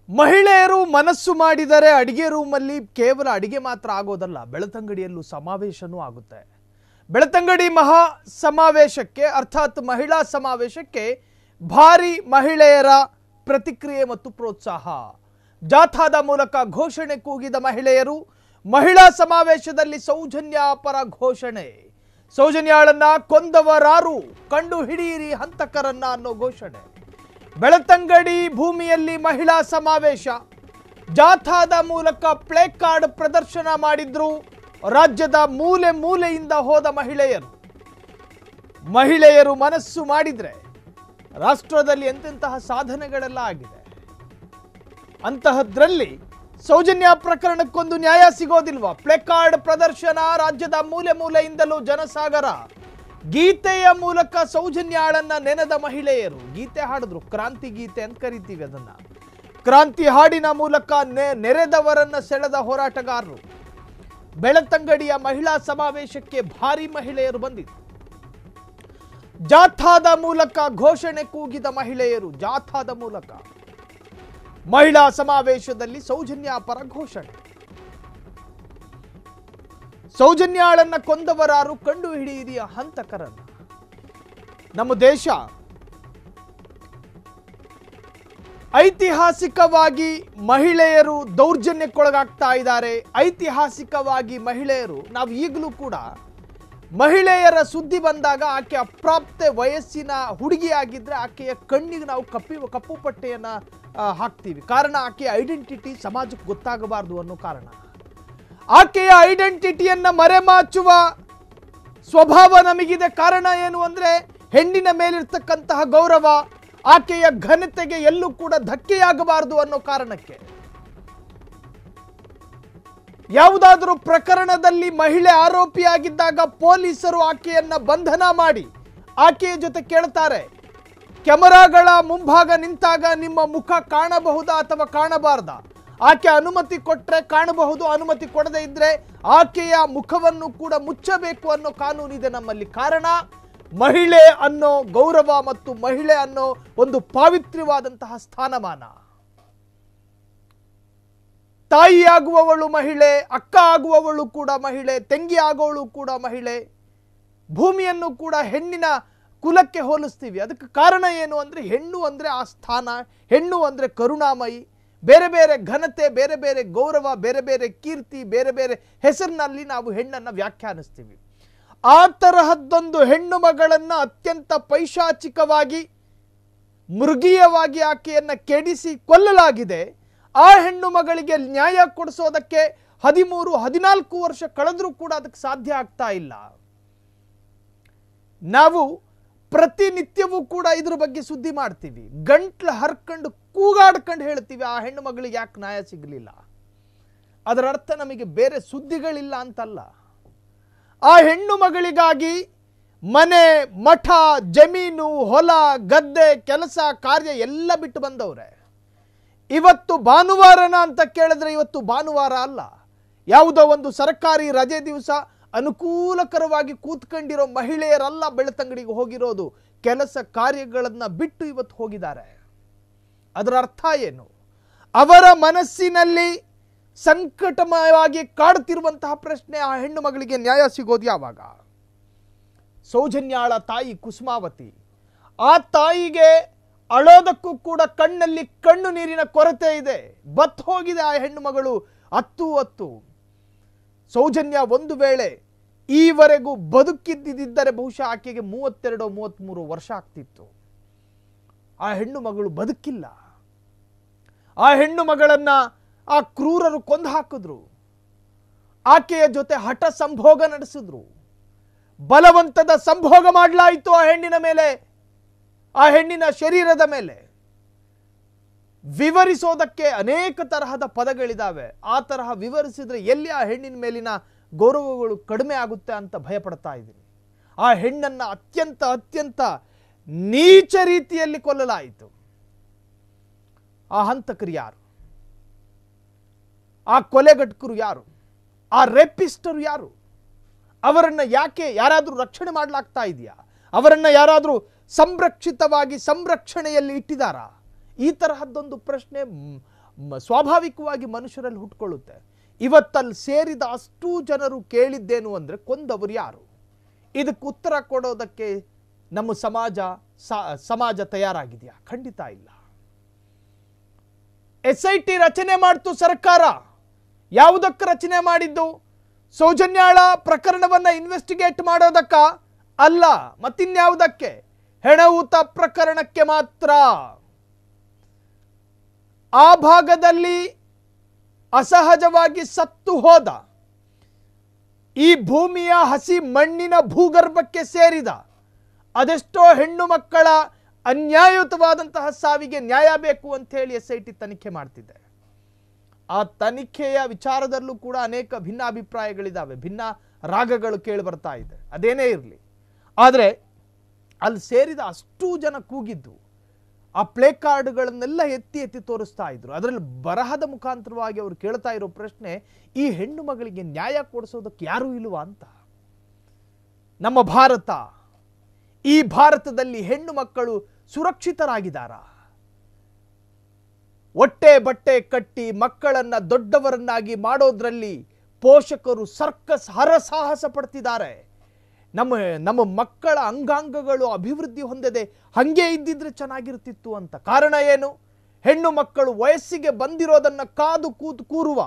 ಮಹಿಳೆಯರು ಮನಸ್ಸು ಮಾಡಿದರೆ ಅಡಿಗೆ ರೂಮಲ್ಲಿ ಕೇವಲ ಅಡಿಗೆ ಮಾತ್ರ ಆಗೋದಲ್ಲ, ಬೆಳತಂಗಡಿಯಲ್ಲೂ ಸಮಾವೇಶನೂ ಆಗುತ್ತೆ. ಬೆಳತಂಗಡಿ ಮಹಾ ಸಮಾವೇಶಕ್ಕೆ ಅರ್ಥಾತ್ ಮಹಿಳಾ ಸಮಾವೇಶಕ್ಕೆ ಭಾರಿ ಮಹಿಳೆಯರ ಪ್ರತಿಕ್ರಿಯೆ ಮತ್ತು ಪ್ರೋತ್ಸಾಹ. ಜಾಥಾದ ಮೂಲಕ ಘೋಷಣೆ ಕೂಗಿದ ಮಹಿಳೆಯರು ಮಹಿಳಾ ಸಮಾವೇಶದಲ್ಲಿ ಸೌಜನ್ಯ ಪರ ಘೋಷಣೆ. ಸೌಜನ್ಯಾಳನ್ನ ಕೊಂದವರಾರು, ಕಂಡು ಹಿಡಿಯಿರಿ ಹಂತಕರನ್ನ ಅನ್ನೋ ಘೋಷಣೆ. ಬೆಳತಂಗಡಿ ಭೂಮಿಯಲ್ಲಿ ಮಹಿಳಾ ಸಮಾವೇಶ, ಜಾಥಾದ ಮೂಲಕ ಪ್ಲೇ ಕಾರ್ಡ್ ಪ್ರದರ್ಶನ ಮಾಡಿದ್ರು ರಾಜ್ಯದ ಮೂಲೆ ಮೂಲೆಯಿಂದ ಹೋದ ಮಹಿಳೆಯರು ಮನಸ್ಸು ಮಾಡಿದ್ರೆ ರಾಷ್ಟ್ರದಲ್ಲಿ ಎಂತೆಂತಹ ಸಾಧನೆಗಳೆಲ್ಲ ಆಗಿದೆ. ಅಂತಹದ್ರಲ್ಲಿ ಸೌಜನ್ಯ ಪ್ರಕರಣಕ್ಕೊಂದು ನ್ಯಾಯ ಸಿಗೋದಿಲ್ವಾ? ಪ್ಲೇ ಕಾರ್ಡ್ ಪ್ರದರ್ಶನ, ರಾಜ್ಯದ ಮೂಲೆ ಮೂಲೆಯಿಂದಲೂ ಜನಸಾಗರ. ಗೀತೆಯ ಮೂಲಕ ಸೌಜನ್ಯಾಳನ್ನ ನೆನೆದ ಮಹಿಳೆಯರು ಗೀತೆ ಹಾಡಿದ್ರು. ಕ್ರಾಂತಿ ಗೀತೆ ಅಂತ ಕರಿತೀವಿ ಅದನ್ನ. ಕ್ರಾಂತಿ ಹಾಡಿನ ಮೂಲಕ ನೆರೆದವರನ್ನ ಸೆಳೆದ ಹೋರಾಟಗಾರರು. ಬೆಳತಂಗಡಿಯ ಮಹಿಳಾ ಸಮಾವೇಶಕ್ಕೆ ಭಾರಿ ಮಹಿಳೆಯರು ಬಂದಿದ್ರು. ಜಾಥಾದ ಮೂಲಕ ಘೋಷಣೆ ಕೂಗಿದ ಮಹಿಳೆಯರು, ಜಾಥಾದ ಮೂಲಕ ಮಹಿಳಾ ಸಮಾವೇಶದಲ್ಲಿ ಸೌಜನ್ಯ ಪರ ಘೋಷಣೆ. ಸೌಜನ್ಯಾಳನ್ನ ಕೊಂದವರಾರು, ಕಂಡು ಹಿಡಿಯಿರಿ ಹಂತಕರನ್ನ. ನಮ್ಮ ದೇಶ ಐತಿಹಾಸಿಕವಾಗಿ ಮಹಿಳೆಯರು ದೌರ್ಜನ್ಯಕ್ಕೊಳಗಾಗ್ತಾ ಇದ್ದಾರೆ. ಐತಿಹಾಸಿಕವಾಗಿ ಮಹಿಳೆಯರು, ನಾವು ಈಗಲೂ ಕೂಡ ಮಹಿಳೆಯರ ಸುದ್ದಿ ಬಂದಾಗ ಆಕೆ ಅಪ್ರಾಪ್ತ ವಯಸ್ಸಿನ ಹುಡುಗಿಯಾಗಿದ್ರೆ ಆಕೆಯ ಕಣ್ಣಿಗೆ ನಾವು ಕಪ್ಪು ಪಟ್ಟೆಯನ್ನ ಹಾಕ್ತೀವಿ. ಕಾರಣ ಆಕೆಯ ಐಡೆಂಟಿಟಿ ಸಮಾಜಕ್ಕೆ ಗೊತ್ತಾಗಬಾರ್ದು ಅನ್ನೋ ಕಾರಣ. ಆಕೆಯ ಐಡೆಂಟಿಟಿಯನ್ನ ಮರೆಮಾಚುವ ಸ್ವಭಾವ ನಮಗಿದೆ. ಕಾರಣ ಏನು ಅಂದ್ರೆ ಹೆಣ್ಣಿನ ಮೇಲಿರ್ತಕ್ಕಂತಹ ಗೌರವ, ಆಕೆಯ ಘನತೆಗೆ ಎಲ್ಲೂ ಕೂಡ ಧಕ್ಕೆಯಾಗಬಾರದು ಅನ್ನೋ ಕಾರಣಕ್ಕೆ. ಯಾವುದಾದರೂ ಪ್ರಕರಣದಲ್ಲಿ ಮಹಿಳೆ ಆರೋಪಿಯಾಗಿದ್ದಾಗ ಪೊಲೀಸರು ಆಕೆಯನ್ನ ಬಂಧನ ಮಾಡಿ ಆಕೆಯ ಜೊತೆ ಕೇಳ್ತಾರೆ, ಕ್ಯಾಮೆರಾಗಳ ಮುಂಭಾಗ ನಿಂತಾಗ ನಿಮ್ಮ ಮುಖ ಕಾಣಬಹುದಾ ಅಥವಾ ಕಾಣಬಾರ್ದಾ? ಆಕೆ ಅನುಮತಿ ಕೊಟ್ಟರೆ ಕಾಣಬಹುದು, ಅನುಮತಿ ಕೊಡದೇ ಇದ್ರೆ ಆಕೆಯ ಮುಖವನ್ನು ಕೂಡ ಮುಚ್ಚಬೇಕು ಅನ್ನೋ ಕಾನೂನಿದೆ ನಮ್ಮಲ್ಲಿ. ಕಾರಣ ಮಹಿಳೆ ಅನ್ನೋ ಗೌರವ ಮತ್ತು ಮಹಿಳೆ ಅನ್ನೋ ಒಂದು ಪಾವಿತ್ರ್ಯವಾದಂತಹ ಸ್ಥಾನಮಾನ. ತಾಯಿಯಾಗುವವಳು ಮಹಿಳೆ, ಅಕ್ಕ ಆಗುವವಳು ಕೂಡ ಮಹಿಳೆ, ತಂಗಿ ಆಗುವವಳು ಕೂಡ ಮಹಿಳೆ. ಭೂಮಿಯನ್ನು ಕೂಡ ಹೆಣ್ಣಿನ ಕುಲಕ್ಕೆ ಹೋಲಿಸ್ತೀವಿ. ಅದಕ್ಕೆ ಕಾರಣ ಏನು ಅಂದ್ರೆ ಹೆಣ್ಣು ಅಂದ್ರೆ ಆ ಸ್ಥಾನ, ಹೆಣ್ಣು ಅಂದ್ರೆ ಕರುಣಾಮಯಿ. ಬೇರೆ ಬೇರೆ ಘನತೆ, ಬೇರೆ ಬೇರೆ ಗೌರವ, ಬೇರೆ ಬೇರೆ ಕೀರ್ತಿ, ಬೇರೆ ಬೇರೆ ಹೆಸರಿನಲ್ಲಿ ನಾವು ಹೆಣ್ಣನ್ನು ವ್ಯಾಖ್ಯಾನಿಸ್ತೀವಿ. ಆ ತರಹದ್ದೊಂದು ಹೆಣ್ಣು ಮಗಳನ್ನ ಅತ್ಯಂತ ಪೈಶಾಚಿಕವಾಗಿ, ಮೃಗೀಯವಾಗಿ ಆಕೆಯನ್ನ ಕೆಡಿಸಿ ಕೊಲ್ಲಲಾಗಿದೆ. ಆ ಹೆಣ್ಣು ಮಗಳಿಗೆ ನ್ಯಾಯ ಕೊಡಿಸೋದಕ್ಕೆ 13-14 ವರ್ಷ ಕಳೆದ್ರೂ ಕೂಡ ಅದಕ್ಕೆ ಸಾಧ್ಯ ಆಗ್ತಾ ಇಲ್ಲ. ನಾವು ಪ್ರತಿನಿತ್ಯವೂ ಕೂಡ ಇದ್ರ ಬಗ್ಗೆ ಸುದ್ದಿ ಮಾಡ್ತೀವಿ. ಗಂಟ್ಲು ಹರ್ಕೊಂಡು ಕೂಗಾಡ್ಕೊಂಡು ಹೇಳ್ತೀವಿ, ಆ ಹೆಣ್ಣು ಮಗಳಿಗೆ ಯಾಕೆ ನ್ಯಾಯ ಸಿಗಲಿಲ್ಲ. ಅದರ ಅರ್ಥ ನಮಗೆ ಬೇರೆ ಸುದ್ದಿಗಳಿಲ್ಲ ಅಂತಲ್ಲ. ಆ ಹೆಣ್ಣು ಮಗಳಿಗಾಗಿ ಮನೆ, ಮಠ, ಜಮೀನು, ಹೊಲ, ಗದ್ದೆ, ಕೆಲಸ, ಕಾರ್ಯ ಎಲ್ಲ ಬಿಟ್ಟು ಬಂದವ್ರೆ. ಇವತ್ತು ಭಾನುವಾರನ ಅಂತ ಕೇಳಿದ್ರೆ ಇವತ್ತು ಭಾನುವಾರ ಅಲ್ಲ. ಯಾವುದೋ ಒಂದು ಸರ್ಕಾರಿ ರಜೆ ದಿವಸ ಅನುಕೂಲಕರವಾಗಿ ಕೂತ್ಕೊಂಡಿರೋ ಮಹಿಳೆಯರಲ್ಲ ಬೆಳತಂಗಡಿಗೆ ಹೋಗಿರೋದು. ಕೆಲಸ ಕಾರ್ಯಗಳನ್ನ ಬಿಟ್ಟು ಇವತ್ತು ಹೋಗಿದ್ದಾರೆ. ಅದರ ಅರ್ಥ ಏನು? ಅವರ ಮನಸ್ಸಿನಲ್ಲಿ ಸಂಕಟಮಯವಾಗಿ ಕಾಡುತ್ತಿರುವಂತಹ ಪ್ರಶ್ನೆ, ಆ ಹೆಣ್ಣು ಮಗಳಿಗೆ ನ್ಯಾಯ ಸಿಗೋದು ಯಾವಾಗ? ಸೌಜನ್ಯಾಳ ತಾಯಿ ಕುಸುಮಾವತಿ, ಆ ತಾಯಿಗೆ ಅಳೋದಕ್ಕೂ ಕೂಡ ಕಣ್ಣಲ್ಲಿ ಕಣ್ಣು ನೀರಿನ ಕೊರತೆ ಇದೆ. ಬತ್ತು ಹೋಗಿದೆ ಆ ಹೆಣ್ಣು ಮಗಳು ಅತ್ತು. ಸೌಜನ್ಯ ಒಂದು ವೇಳೆ ಈವರೆಗೂ ಬದುಕಿದ್ದಿದ್ದರೆ ಬಹುಶಃ ಆಕೆಗೆ 32-33 ವರ್ಷ ಆಗ್ತಿತ್ತು. ಆ ಹೆಣ್ಣು ಮಗಳು ಬದುಕಿಲ್ಲ. ಆ ಹೆಣ್ಣು ಮಗಳನ್ನ ಆ ಕ್ರೂರರು ಕೊಂದು ಹಾಕಿದ್ರು. ಆಕೆಯ ಜೊತೆ ಹಠ ಸಂಭೋಗ ನಡೆಸಿದ್ರು. ಬಲವಂತದ ಸಂಭೋಗ ಮಾಡಲಾಯಿತು ಆ ಹೆಣ್ಣಿನ ಮೇಲೆ, ಆ ಹೆಣ್ಣಿನ ಶರೀರದ ಮೇಲೆ. ವಿವರಿಸೋದಕ್ಕೆ ಅನೇಕ ತರಹದ ಪದಗಳಿದಾವೆ. ಆ ತರಹ ವಿವರಿಸಿದ್ರೆ ಎಲ್ಲಿ ಆ ಹೆಣ್ಣಿನ ಮೇಲಿನ ಗೌರವಗಳು ಕಡಿಮೆ ಆಗುತ್ತೆ ಅಂತ ಭಯಪಡ್ತಾ ಇದ್ದೀನಿ. ಆ ಹೆಣ್ಣನ್ನ ಅತ್ಯಂತ ನೀಚ ರೀತಿಯಲ್ಲಿ ಕೊಲ್ಲಲಾಯಿತು. ಆ ಹಂತಕರು ಯಾರು? ಆ ಕೊಲೆಗಟ್ಕರು ಯಾರು? ಆ ರೇಪಿಸ್ಟರು ಯಾರು? ಅವರನ್ನ ಯಾಕೆ ಯಾರಾದರೂ ರಕ್ಷಣೆ ಮಾಡಲಾಗ್ತಾ ಇದೆಯಾ? ಅವರನ್ನ ಯಾರಾದರೂ ಸಂರಕ್ಷಿತವಾಗಿ ಸಂರಕ್ಷಣೆಯಲ್ಲಿ ಇಟ್ಟಿದ್ದಾರಾ? ಈ ತರಹದ್ದೊಂದು ಪ್ರಶ್ನೆ ಸ್ವಾಭಾವಿಕವಾಗಿ ಮನುಷ್ಯರಲ್ಲಿ ಹುಟ್ಕೊಳ್ಳುತ್ತೆ. ಇವತ್ತಲ್ಲಿ ಸೇರಿದ ಅಷ್ಟೂ ಜನರು ಕೇಳಿದ್ದೇನು ಅಂದರೆ ಕೊಂದವರು ಯಾರು? ಇದಕ್ಕೆ ಉತ್ತರ ಕೊಡೋದಕ್ಕೆ ನಮ್ಮ ಸಮಾಜ ತಯಾರಾಗಿದೆಯಾ? ಖಂಡಿತ ಇಲ್ಲ. SIT ರಚನೆ ಮಾಡ್ತು ಸರ್ಕಾರ. ಯಾವುದಕ್ಕೆ ರಚನೆ ಮಾಡಿದ್ದು? ಸೌಜನ್ಯಾಳ ಪ್ರಕರಣವನ್ನ ಇನ್ವೆಸ್ಟಿಗೇಟ್ ಮಾಡೋದಕ್ಕ ಅಲ್ಲ, ಮತ್ತಿನ್ಯಾವುದಕ್ಕೆ? ಹೆಣಯೂತ ಪ್ರಕರಣಕ್ಕೆ ಮಾತ್ರ. ಆ ಭಾಗದಲ್ಲಿ ಅಸಹಜವಾಗಿ ಸತ್ತು ಹೋದ, ಈ ಭೂಮಿಯ ಹಸಿ ಮಣ್ಣಿನ ಭೂಗರ್ಭಕ್ಕೆ ಸೇರಿದ ಅದೆಷ್ಟೋ ಹೆಣ್ಣು ಮಕ್ಕಳ ಅನ್ಯಾಯಯುತವಾದಂತಹ ಸಾವಿಗೆ ನ್ಯಾಯ ಬೇಕು ಅಂತ ಹೇಳಿ SIT ತನಿಖೆ ಮಾಡ್ತಿದೆ. ಆ ತನಿಖೆಯ ವಿಚಾರದಲ್ಲೂ ಕೂಡ ಅನೇಕ ಭಿನ್ನಾಭಿಪ್ರಾಯಗಳಿದ್ದಾವೆ, ಭಿನ್ನ ರಾಗಗಳು ಕೇಳಿ ಬರ್ತಾ ಇದೆ. ಅದೇನೇ ಇರಲಿ, ಆದರೆ ಅಲ್ಲಿ ಸೇರಿದ ಅಷ್ಟೂ ಜನ ಕೂಗಿದ್ದು ಆ ಪ್ಲೇ ಕಾರ್ಡ್ಗಳನ್ನೆಲ್ಲ ಎತ್ತಿ ಎತ್ತಿ ತೋರಿಸ್ತಾ ಇದ್ರು. ಅದರಲ್ಲಿ ಬರಹದ ಮುಖಾಂತರವಾಗಿ ಅವರು ಕೇಳ್ತಾ ಇರೋ ಪ್ರಶ್ನೆ, ಈ ಹೆಣ್ಣು ಮಗಳಿಗೆ ನ್ಯಾಯ ಕೊಡಿಸೋದಕ್ಕೆ ಯಾರೂ ಇಲ್ವಾ ಅಂತ. ನಮ್ಮ ಭಾರತ, ಈ ಭಾರತದಲ್ಲಿ ಹೆಣ್ಣು ಮಕ್ಕಳು ಸುರಕ್ಷಿತರಾಗಿದ್ದಾರಾ? ಹೊಟ್ಟೆ ಬಟ್ಟೆ ಕಟ್ಟಿ ಮಕ್ಕಳನ್ನ ದೊಡ್ಡವರನ್ನಾಗಿ ಮಾಡೋದ್ರಲ್ಲಿ ಪೋಷಕರು ಸರ್ಕಸ್ ಹರಸಾಹಸ ಪಡ್ತಿದ್ದಾರೆ. ನಮ್ಮ ಮಕ್ಕಳ ಅಂಗಾಂಗಗಳು ಅಭಿವೃದ್ಧಿ ಹೊಂದದೆ ಹಂಗೆ ಇದ್ದಿದ್ರೆ ಚೆನ್ನಾಗಿರ್ತಿತ್ತು ಅಂತ. ಕಾರಣ ಏನು? ಹೆಣ್ಣು ಮಕ್ಕಳು ವಯಸ್ಸಿಗೆ ಬಂದಿರೋದನ್ನ ಕಾದು ಕೂರುವ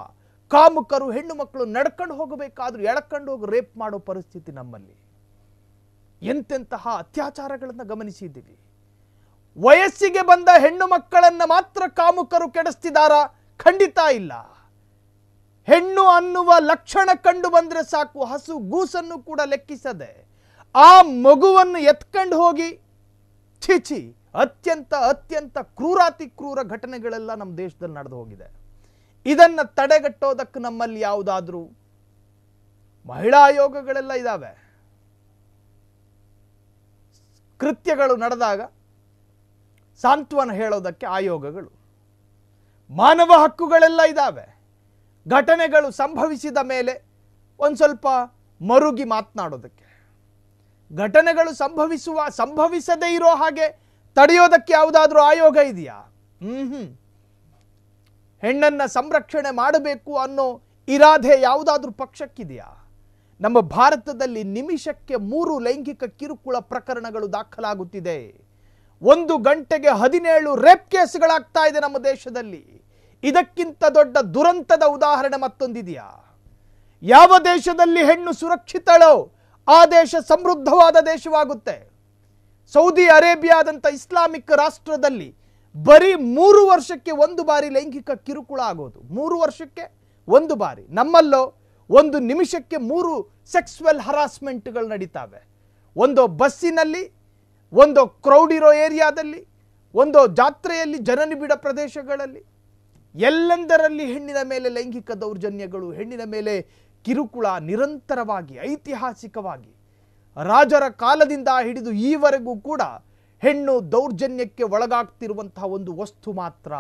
ಕಾಮುಕರು ಹೆಣ್ಣು ಮಕ್ಕಳು ನಡ್ಕೊಂಡು ಹೋಗಬೇಕಾದ್ರೂ ಎಳ್ಕೊಂಡು ಹೋಗಿ ರೇಪ್ ಮಾಡೋ ಪರಿಸ್ಥಿತಿ ನಮ್ಮಲ್ಲಿ. ಎಂತೆಂತಹ ಅತ್ಯಾಚಾರಗಳನ್ನು ಗಮನಿಸಿದ್ದೀವಿ. ವಯಸ್ಸಿಗೆ ಬಂದ ಹೆಣ್ಣು ಮಕ್ಕಳನ್ನ ಮಾತ್ರ ಕಾಮುಕರು ಕೆಡಿಸ್ತಿದಾರಾ? ಖಂಡಿತ ಇಲ್ಲ. ಹೆಣ್ಣು ಅನ್ನುವ ಲಕ್ಷಣ ಕಂಡು ಬಂದ್ರೆ ಸಾಕು, ಹಸು ಗೂಸನ್ನು ಕೂಡ ಲೆಕ್ಕಿಸದೆ ಆ ಮಗುವನ್ನು ಎತ್ಕೊಂಡು ಹೋಗಿ ಛೀಚಿ ಅತ್ಯಂತ ಕ್ರೂರಾತಿ ಕ್ರೂರ ಘಟನೆಗಳೆಲ್ಲ ನಮ್ಮ ದೇಶದಲ್ಲಿ ನಡೆದು ಹೋಗಿದೆ. ಇದನ್ನ ತಡೆಗಟ್ಟೋದಕ್ಕೆ ನಮ್ಮಲ್ಲಿ ಯಾವುದಾದ್ರೂ ಮಹಿಳಾ ಆಯೋಗಗಳೆಲ್ಲ ಇದಾವೆ. ಕೃತ್ಯಗಳು ನಡೆದಾಗ ಸಾಂತ್ವನ ಹೇಳೋದಕ್ಕೆ ಆಯೋಗಗಳು, ಮಾನವ ಹಕ್ಕುಗಳೆಲ್ಲ ಇದ್ದಾವೆ. ಘಟನೆಗಳು ಸಂಭವಿಸಿದ ಮೇಲೆ ಒಂದು ಸ್ವಲ್ಪ ಮರುಗಿ ಮಾತನಾಡೋದಕ್ಕೆ, ಘಟನೆಗಳು ಸಂಭವಿಸದೇ ಇರೋ ಹಾಗೆ ತಡೆಯೋದಕ್ಕೆ ಯಾವುದಾದ್ರೂ ಆಯೋಗ ಇದೆಯಾ? ಹೆಣ್ಣನ್ನ ಸಂರಕ್ಷಣೆ ಮಾಡಬೇಕು ಅನ್ನೋ ಇರಾದೆ ಯಾವುದಾದ್ರೂ ಪಕ್ಷಕ್ಕಿದೆಯಾ? ನಮ್ಮ ಭಾರತದಲ್ಲಿ ನಿಮಿಷಕ್ಕೆ 3 ಲೈಂಗಿಕ ಕಿರುಕುಳ ಪ್ರಕರಣಗಳು ದಾಖಲಾಗುತ್ತಿದೆ. 1 ಗಂಟೆಗೆ 17 ರೇಪ್ ಕೇಸ್ಗಳಾಗ್ತಾ ಇದೆ ನಮ್ಮ ದೇಶದಲ್ಲಿ. ಇದಕ್ಕಿಂತ ದೊಡ್ಡ ದುರಂತದ ಉದಾಹರಣೆ ಮತ್ತೊಂದಿದೆಯಾ? ಯಾವ ದೇಶದಲ್ಲಿ ಹೆಣ್ಣು ಸುರಕ್ಷಿತಳೋ ಆ ದೇಶ ಸಮೃದ್ಧವಾದ ದೇಶವಾಗುತ್ತೆ. ಸೌದಿ ಅರೇಬಿಯಾದಂಥ ಇಸ್ಲಾಮಿಕ್ ರಾಷ್ಟ್ರದಲ್ಲಿ ಬರೀ 3 ವರ್ಷಕ್ಕೆ 1 ಬಾರಿ ಲೈಂಗಿಕ ಕಿರುಕುಳ ಆಗೋದು. 3 ವರ್ಷಕ್ಕೆ 1 ಬಾರಿ. ನಮ್ಮಲ್ಲೋ 1 ನಿಮಿಷಕ್ಕೆ 3 ಸೆಕ್ಸುವಲ್ ಹರಾಸ್ಮೆಂಟ್ಗಳು ನಡೀತಾವೆ. ಒಂದು ಬಸ್ಸಿನಲ್ಲಿ, ಒಂದು ಕ್ರೌಡ್ ಇರೋ ಏರಿಯಾದಲ್ಲಿ, ಒಂದು ಜಾತ್ರೆಯಲ್ಲಿ, ಜನನಿಬಿಡ ಪ್ರದೇಶಗಳಲ್ಲಿ, ಎಲ್ಲೆಂದರಲ್ಲಿ ಹೆಣ್ಣಿನ ಮೇಲೆ ಲೈಂಗಿಕ ದೌರ್ಜನ್ಯಗಳು, ಹೆಣ್ಣಿನ ಮೇಲೆ ಕಿರುಕುಳ ನಿರಂತರವಾಗಿ, ಐತಿಹಾಸಿಕವಾಗಿ ರಾಜರ ಕಾಲದಿಂದ ಹಿಡಿದು ಈವರೆಗೂ ಕೂಡ ಹೆಣ್ಣು ದೌರ್ಜನ್ಯಕ್ಕೆ ಒಳಗಾಗ್ತಿರುವಂತಹ ಒಂದು ವಸ್ತು ಮಾತ್ರ.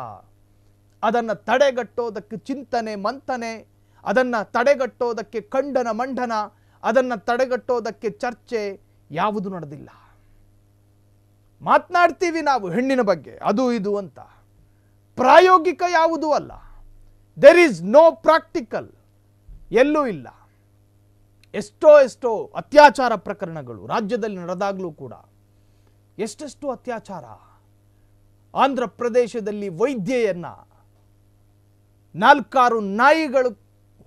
ಅದನ್ನು ತಡೆಗಟ್ಟೋದಕ್ಕೆ ಚಿಂತನೆ ಮಂಥನೆ, ಅದನ್ನು ತಡೆಗಟ್ಟೋದಕ್ಕೆ ಖಂಡನ ಮಂಡನ, ಅದನ್ನು ತಡೆಗಟ್ಟೋದಕ್ಕೆ ಚರ್ಚೆ ಯಾವುದು ನಡೆದಿಲ್ಲ. ಮಾತನಾಡ್ತೀವಿ ನಾವು ಹೆಣ್ಣಿನ ಬಗ್ಗೆ ಅದು ಇದು ಅಂತ, ಪ್ರಾಯೋಗಿಕ ಯಾವುದೂ ಅಲ್ಲ. ದೇರ್ ಈಸ್ ನೋ ಪ್ರಾಕ್ಟಿಕಲ್, ಎಲ್ಲೂ ಇಲ್ಲ. ಎಷ್ಟೋ ಅತ್ಯಾಚಾರ ಪ್ರಕರಣಗಳು ರಾಜ್ಯದಲ್ಲಿ ನಡೆದಾಗಲೂ ಕೂಡ ಎಷ್ಟೆಷ್ಟು ಅತ್ಯಾಚಾರ. ಆಂಧ್ರ ಪ್ರದೇಶದಲ್ಲಿ ವೈದ್ಯೆಯನ್ನ 4 ನಾಯಿಗಳು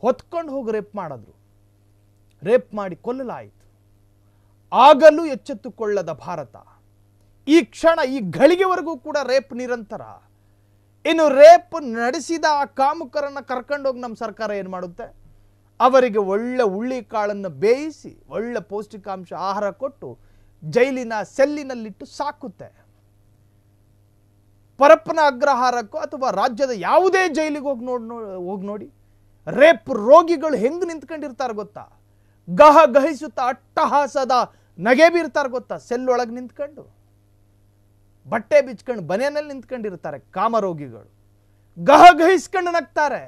ಹೊತ್ಕೊಂಡು ಹೋಗಿ ರೇಪ್ ಮಾಡಿದ್ರು, ರೇಪ್ ಮಾಡಿ ಕೊಲ್ಲಲಾಯಿತು. ಆಗಲೂ ಎಚ್ಚೆತ್ತುಕೊಳ್ಳದ ಭಾರತ ಈ ಕ್ಷಣ, ಈ ಘಳಿಗೆವರೆಗೂ ಕೂಡ ರೇಪ್ ನಿರಂತರ. ಇನ್ನು ರೇಪ್ ನಡೆಸಿದ ಆ ಕಾಮುಕರನ್ನ ಕರ್ಕೊಂಡೋಗಿ ನಮ್ಮ ಸರ್ಕಾರ ಏನು ಮಾಡುತ್ತೆ? ಅವರಿಗೆ ಒಳ್ಳೆ ಹುಳ್ಳಿ ಕಾಳನ್ನು ಬೇಯಿಸಿ ಒಳ್ಳೆ ಪೌಷ್ಟಿಕಾಂಶ ಆಹಾರ ಕೊಟ್ಟು ಜೈಲಿನ ಸೆಲ್ಲಿನಲ್ಲಿಟ್ಟು ಸಾಕುತ್ತೆ. ಪರಪ್ಪನ ಅಗ್ರಹಾರಕ್ಕೋ ಅಥವಾ ರಾಜ್ಯದ ಯಾವುದೇ ಜೈಲಿಗೆ ಹೋಗಿ ನೋಡಿ, ರೇಪ್ ರೋಗಿಗಳು ಹೆಂಗ್ ನಿಂತ್ಕೊಂಡಿರ್ತಾರೆ ಗೊತ್ತಾ? ಗಹಿಸುತ್ತಾ ಅಟ್ಟಹಾಸದ ನಗೆ ಬೀರ್ತಾರೆ ಗೊತ್ತಾ? ಸೆಲ್ಲೊಳಗೆ ನಿಂತ್ಕೊಂಡು ಬಟ್ಟೆ ಬಿಚ್ಕೊಂಡು ಬನೆಯಲ್ಲಿ ನಿಂತ್ಕೊಂಡಿರ್ತಾರೆ ಕಾಮರೋಗಿಗಳು. ಗಹಿಸ್ಕೊಂಡು ನಗ್ತಾರೆ.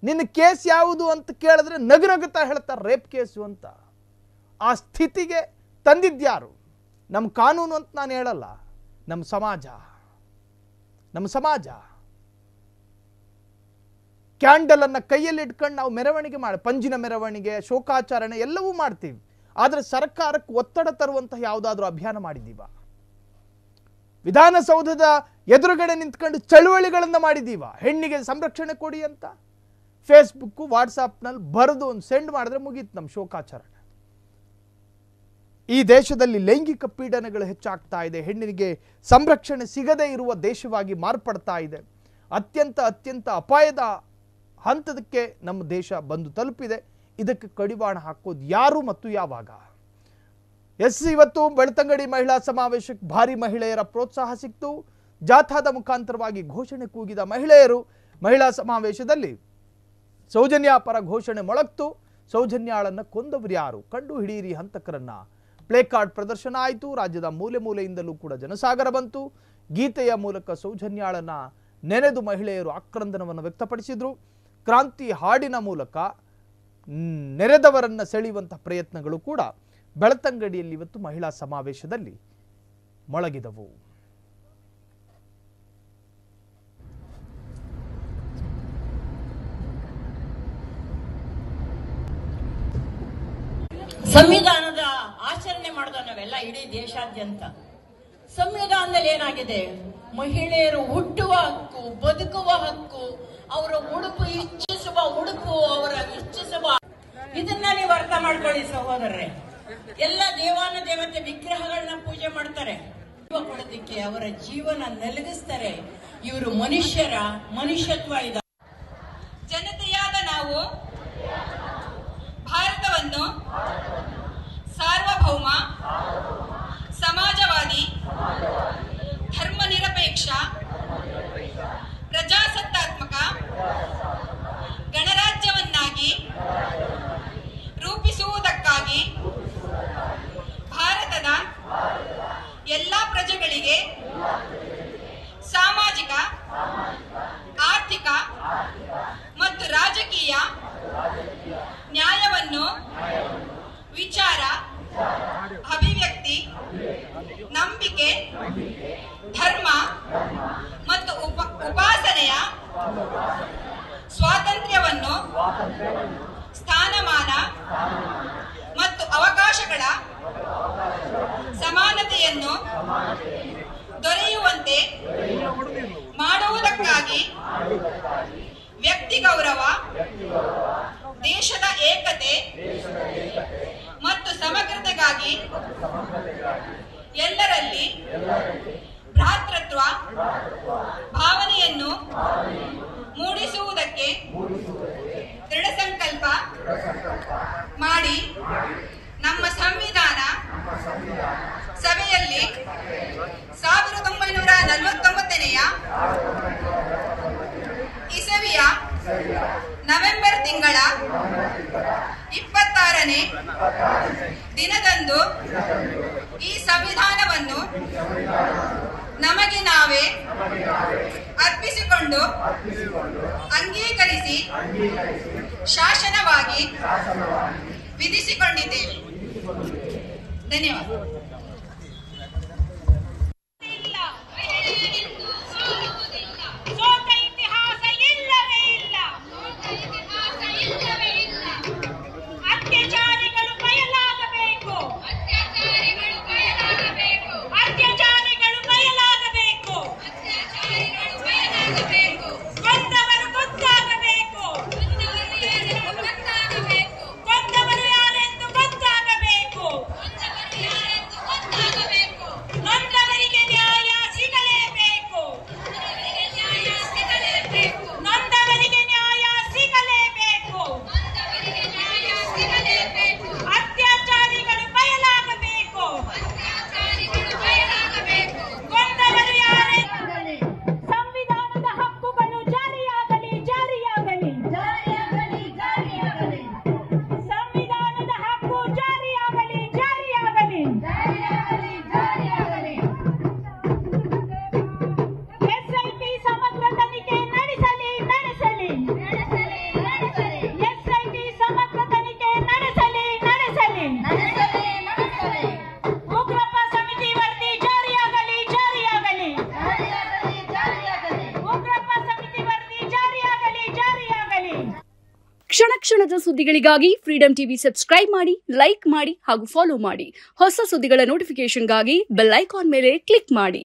ನಿನ್ನ ಕೇಸ್ ಯಾವುದು ಅಂತ ಕೇಳಿದ್ರೆ ನಗುತ್ತಾ ಹೇಳ್ತಾರೆ ರೇಪ್ ಕೇಸು ಅಂತ. ಆ ಸ್ಥಿತಿಗೆ ತಂದಿದ್ಯಾರು? ನಮ್ಮ ಕಾನೂನು ಅಂತ ನಾನು ಹೇಳಲ್ಲ, ನಮ್ಮ ಸಮಾಜ. ಕ್ಯಾಂಡಲ್ ಅನ್ನ ಕೈಯಲ್ಲಿ ಇಟ್ಕೊಂಡು ನಾವು ಮೆರವಣಿಗೆ ಮಾಡಿ, ಪಂಜಿನ ಮೆರವಣಿಗೆ, ಶೋಕಾಚರಣೆ ಎಲ್ಲವೂ ಮಾಡ್ತೀವಿ. ಆದರೆ ಸರ್ಕಾರಕ್ಕೆ ಒತ್ತಡ ತರುವಂತಹ ಯಾವುದಾದ್ರೂ ಅಭಿಯಾನ ಮಾಡಿದ್ದೀವ? ವಿಧಾನಸೌಧದ ಎದುರುಗಡೆ ನಿಂತ್ಕೊಂಡು ಚಳುವಳಿಗಳನ್ನು ಮಾಡಿದ್ದೀವ? ಹೆಣ್ಣಿಗೆ ಸಂರಕ್ಷಣೆ ಕೊಡಿ ಅಂತ ಫೇಸ್ಬುಕ್ ವಾಟ್ಸಾಪ್ನಲ್ಲಿ ಬರೆದು ಒಂದು ಸೆಂಡ್ ಮಾಡಿದ್ರೆ ಮುಗೀತು ನಮ್ಮ ಶೋಕಾಚರಣೆ. ಈ ದೇಶದಲ್ಲಿ ಲೈಂಗಿಕ ಪೀಡನೆಗಳು ಹೆಚ್ಚಾಗ್ತಾ ಇದೆ. ಹೆಣ್ಣಿಗೆ ಸಂರಕ್ಷಣೆ ಸಿಗದೇ ಇರುವ ದೇಶವಾಗಿ ಮಾರ್ಪಡ್ತಾ ಇದೆ. ಅತ್ಯಂತ ಅಪಾಯದ ಹಂತದಕ್ಕೆ ನಮ್ಮ ದೇಶ ಬಂದು ತಲುಪಿದೆ. ಇದಕ್ಕೆ ಕಡಿವಾಣ ಹಾಕೋದು ಯಾರು ಮತ್ತು ಯಾವಾಗ? ಇವತ್ತು ಬೆಳ್ತಂಗಡಿ ಮಹಿಳಾ ಸಮಾವೇಶಕ್ಕೆ ಭಾರಿ ಮಹಿಳೆಯರ ಪ್ರೋತ್ಸಾಹ ಸಿಕ್ತು. ಜಾಥಾದ ಮುಖಾಂತರವಾಗಿ ಘೋಷಣೆ ಕೂಗಿದ ಮಹಿಳೆಯರು ಮಹಿಳಾ ಸಮಾವೇಶದಲ್ಲಿ ಸೌಜನ್ಯ ಪರ ಘೋಷಣೆ ಮೊಳಗ್ತು. ಸೌಜನ್ಯಾಳನ್ನು ಕೊಂದವರು ಯಾರು, ಕಂಡು ಹಿಡಿಯಿರಿ ಹಂತಕರನ್ನ. ಪ್ಲೇ ಕಾರ್ಡ್ ಪ್ರದರ್ಶನ ಆಯಿತು. ರಾಜ್ಯದ ಮೂಲೆ ಮೂಲೆಯಿಂದಲೂ ಕೂಡ ಜನಸಾಗರ ಬಂತು. ಗೀತೆಯ ಮೂಲಕ ಸೌಜನ್ಯಾಳನ್ನ ನೆನೆದು ಮಹಿಳೆಯರು ಆಕ್ರಂದನವನ್ನು ವ್ಯಕ್ತಪಡಿಸಿದ್ರು. ಕ್ರಾಂತಿ ಹಾಡಿನ ಮೂಲಕ ನೆರೆದವರನ್ನ ಸೆಳೆಯುವಂತಹ ಪ್ರಯತ್ನಗಳು ಕೂಡ ಬೆಳ್ತಂಗಡಿಯಲ್ಲಿ ಇವತ್ತು ಮಹಿಳಾ ಸಮಾವೇಶದಲ್ಲಿ ಮೊಳಗಿದವು. ಸಂವಿಧಾನದ ಆಚರಣೆ ಮಾಡೋದು ನಾವೆಲ್ಲ ಇಡೀ ದೇಶಾದ್ಯಂತ. ಸಂವಿಧಾನದಲ್ಲಿ ಏನಾಗಿದೆ? ಮಹಿಳೆಯರು ಹುಟ್ಟುವ ಹಕ್ಕು, ಬದುಕುವ ಹಕ್ಕು, ಅವರ ಉಡುಪು ಇಚ್ಛಿಸುವ ಉಡುಪು, ಅವರ ಇಚ್ಛಿಸುವ, ಇದನ್ನ ನೀವು ಅರ್ಥ ಮಾಡ್ಕೊಳ್ಳಿ ಸಹೋದರರೇ. ಎಲ್ಲ ದೇವಾನ ದೇವತೆ ವಿಗ್ರಹಗಳನ್ನ ಪೂಜೆ ಮಾಡ್ತಾರೆ, ಕೊಡೋದಕ್ಕೆ ಅವರ ಜೀವನ ನಲಗಿಸ್ತಾರೆ. ಇವರು ಮನುಷ್ಯರ ಮನುಷ್ಯತ್ವ ಇದೆ. ಜನತೆಯಾದ ನಾವು ಭಾರತವನ್ನು ಸಾರ್ವಭೌಮ, ಸಮಾಜವಾದಿ, ಧರ್ಮನಿರಪೇಕ್ಷ, ಪ್ರಜಾಸತ್ತಾತ್ಮಕ ಗಣರಾಜ್ಯವನ್ನಾಗಿ ರೂಪಿಸುವುದಕ್ಕಾಗಿ ಭಾರತದ ಎಲ್ಲ ಪ್ರಜೆಗಳಿಗೆ ಸಾಮಾಜಿಕ, ಆರ್ಥಿಕ ಮತ್ತು ರಾಜಕೀಯ ನ್ಯಾಯವನ್ನು ವಿಚಾರ, ಅಭಿವ್ಯಕ್ತಿ, ನಂಬಿಕೆ, ಧರ್ಮ ಮತ್ತು ಉಪಾಸನೆಯ ಸ್ವಾತಂತ್ರ್ಯವನ್ನು, ಸ್ಥಾನಮಾನ ಮತ್ತು ಅವಕಾಶಗಳ ಸಮಾನತೆಯನ್ನು ದೊರೆಯುವಂತೆ ಮಾಡುವುದಕ್ಕಾಗಿ ವ್ಯಕ್ತಿ ಗೌರವ, ದೇಶದ ಏಕತೆ ಮತ್ತು ಸಮಗ್ರತೆಗಾಗಿ ಎಲ್ಲರಲ್ಲಿ ಭ್ರಾತೃತ್ವ ಭಾವನೆಯನ್ನು ಮೂಡಿಸುವುದಕ್ಕೆ ದೃಢ ಸಂಕಲ್ಪ ಮಾಡಿ ನಮ್ಮ ಸಂವಿಧಾನ ಸಭೆಯಲ್ಲಿ 1949ನೇ ಇಸವಿಯ ನವೆಂಬರ್ ತಿಂಗಳ 26ನೇ ದಿನದಂದು ಈ ಸಂವಿಧಾನವನ್ನು ನಮಗೆ ನಾವೇ ಅರ್ಪಿಸಿಕೊಂಡು ಅಂಗೀಕರಿಸಿ ಶಾಸನವಾಗಿ ವಿಧಿಸಿಕೊಂಡಿದ್ದೇವೆ. ಧನ್ಯವಾದ. ಕ್ಷಣ ಕ್ಷಣದ ಸುದ್ದಿಗಳಿಗಾಗಿ ಫ್ರೀಡಂ ಟಿವಿ ಸಬ್ಸ್ಕ್ರೈಬ್ ಮಾಡಿ, ಲೈಕ್ ಮಾಡಿ ಹಾಗೂ ಫಾಲೋ ಮಾಡಿ. ಹೊಸ ಸುದ್ದಿಗಳ ನೋಟಿಫಿಕೇಶನ್ಗಾಗಿ ಬೆಲ್ ಐಕಾನ್ ಮೇಲೆ ಕ್ಲಿಕ್ ಮಾಡಿ.